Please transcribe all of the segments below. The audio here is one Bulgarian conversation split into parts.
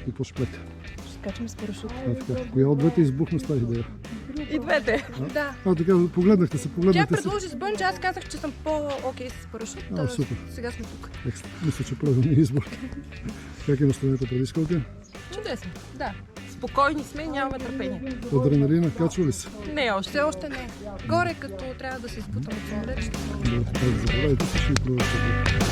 И какво ще плете? Ще скачаме с парашут. Коя от двете избухна с тази идея? И двете. Да. Така, погледнахте се. Тя предложи с бънджа, аз казах, че съм по-окей с парашут. Супер. Сега сме тук. Мисля, че правилният избор. Как е настроението преди скока? Чудесно, да. Спокойни сме, нямаме търпение. Адреналина качва ли се? Не, все още не. Горе, като трябва да се изпутам от самолет, ще Забравяйте се, ще ви продължите.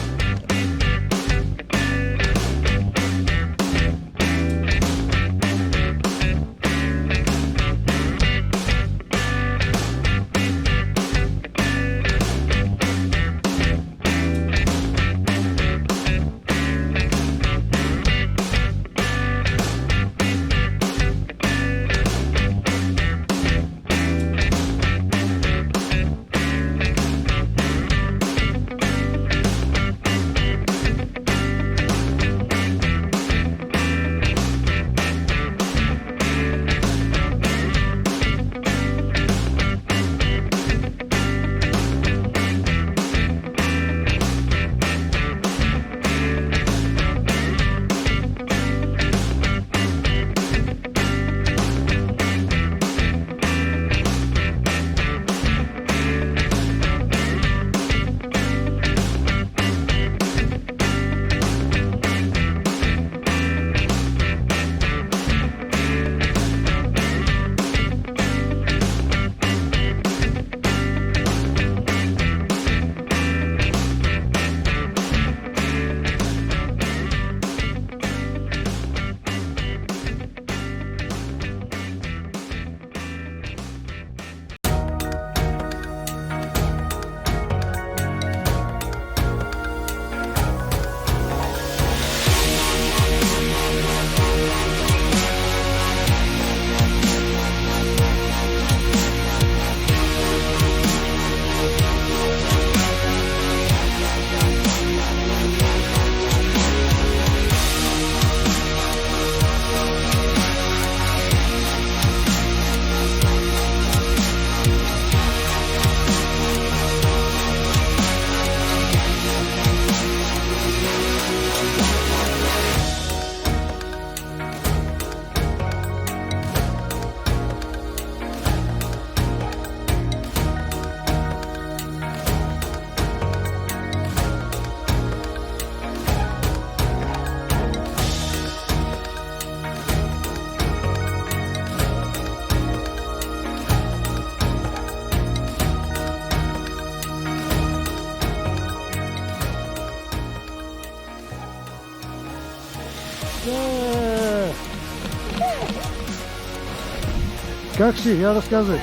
Как си? Я разказвай.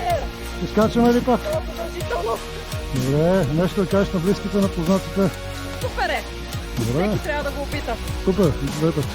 Ще скачаме ли пак? Добре, нещо да кажеш на близките, на познатите. Супер е! Добре. Всеки трябва да го опита. Супер, две пъти.